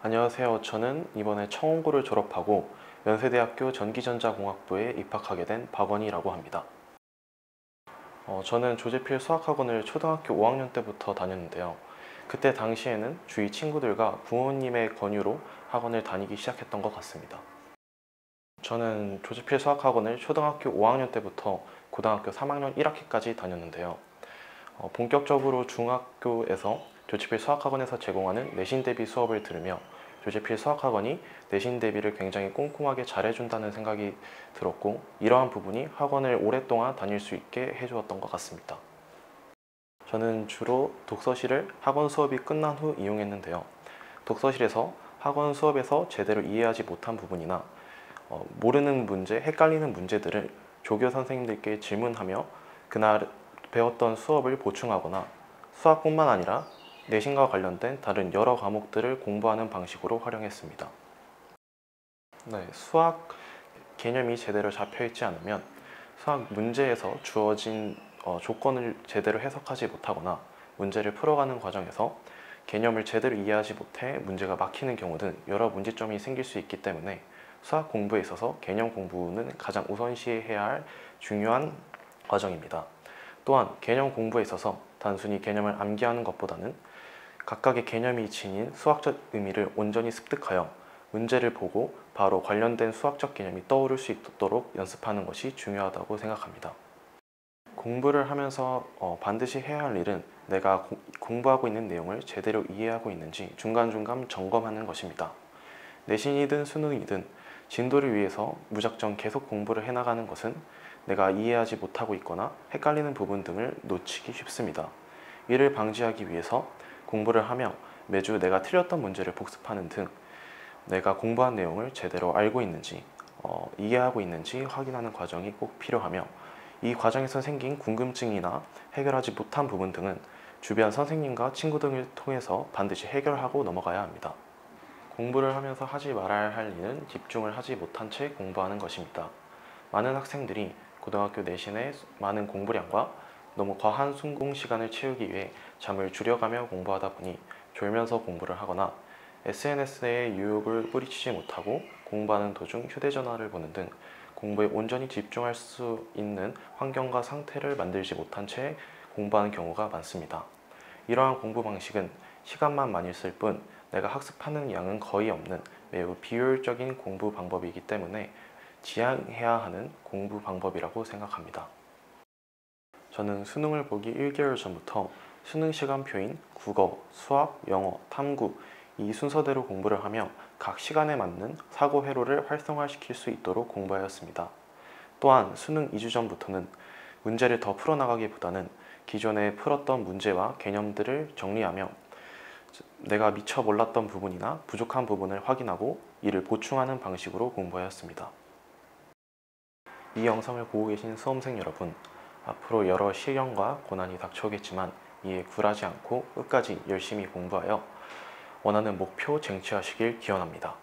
안녕하세요. 저는 이번에 청원고를 졸업하고 연세대학교 전기전자공학부에 입학하게 된 박원희라고 합니다. 저는 조재필 수학학원을 초등학교 5학년 때부터 다녔는데요. 그때 당시에는 주위 친구들과 부모님의 권유로 학원을 다니기 시작했던 것 같습니다. 저는 조재필 수학학원을 초등학교 5학년 때부터 고등학교 3학년 1학기까지 다녔는데요. 본격적으로 중학교에서 조재필 수학학원에서 제공하는 내신 대비 수업을 들으며 조재필 수학학원이 내신 대비를 굉장히 꼼꼼하게 잘해준다는 생각이 들었고, 이러한 부분이 학원을 오랫동안 다닐 수 있게 해주었던 것 같습니다. 저는 주로 독서실을 학원 수업이 끝난 후 이용했는데요. 독서실에서 학원 수업에서 제대로 이해하지 못한 부분이나 모르는 문제, 헷갈리는 문제들을 조교 선생님들께 질문하며 그날 배웠던 수업을 보충하거나, 수학뿐만 아니라 내신과 관련된 다른 여러 과목들을 공부하는 방식으로 활용했습니다. 수학 개념이 제대로 잡혀있지 않으면 수학 문제에서 주어진 조건을 제대로 해석하지 못하거나, 문제를 풀어가는 과정에서 개념을 제대로 이해하지 못해 문제가 막히는 경우 등 여러 문제점이 생길 수 있기 때문에 수학 공부에 있어서 개념 공부는 가장 우선시해야 할 중요한 과정입니다. 또한 개념 공부에 있어서 단순히 개념을 암기하는 것보다는 각각의 개념이 지닌 수학적 의미를 온전히 습득하여 문제를 보고 바로 관련된 수학적 개념이 떠오를 수 있도록 연습하는 것이 중요하다고 생각합니다. 공부를 하면서 반드시 해야 할 일은 내가 공부하고 있는 내용을 제대로 이해하고 있는지 중간중간 점검하는 것입니다. 내신이든 수능이든 진도를 위해서 무작정 계속 공부를 해나가는 것은 내가 이해하지 못하고 있거나 헷갈리는 부분 등을 놓치기 쉽습니다. 이를 방지하기 위해서 공부를 하며 매주 내가 틀렸던 문제를 복습하는 등 내가 공부한 내용을 제대로 알고 있는지, 이해하고 있는지 확인하는 과정이 꼭 필요하며, 이 과정에서 생긴 궁금증이나 해결하지 못한 부분 등은 주변 선생님과 친구 등을 통해서 반드시 해결하고 넘어가야 합니다. 공부를 하면서 하지 말아야 할 일은 집중을 하지 못한 채 공부하는 것입니다. 많은 학생들이 고등학교 내신의 많은 공부량과 너무 과한 순공 시간을 채우기 위해 잠을 줄여가며 공부하다 보니 졸면서 공부를 하거나, SNS에 유혹을 뿌리치지 못하고 공부하는 도중 휴대전화를 보는 등 공부에 온전히 집중할 수 있는 환경과 상태를 만들지 못한 채 공부하는 경우가 많습니다. 이러한 공부 방식은 시간만 많이 쓸 뿐 내가 학습하는 양은 거의 없는 매우 비효율적인 공부 방법이기 때문에 지양해야 하는 공부 방법이라고 생각합니다. 저는 수능을 보기 1개월 전부터 수능 시간표인 국어, 수학, 영어, 탐구 이 순서대로 공부를 하며 각 시간에 맞는 사고 회로를 활성화시킬 수 있도록 공부하였습니다. 또한 수능 2주 전부터는 문제를 더 풀어나가기보다는 기존에 풀었던 문제와 개념들을 정리하며 내가 미처 몰랐던 부분이나 부족한 부분을 확인하고 이를 보충하는 방식으로 공부하였습니다. 이 영상을 보고 계신 수험생 여러분, 앞으로 여러 시련과 고난이 닥쳐오겠지만 이에 굴하지 않고 끝까지 열심히 공부하여 원하는 목표 쟁취하시길 기원합니다.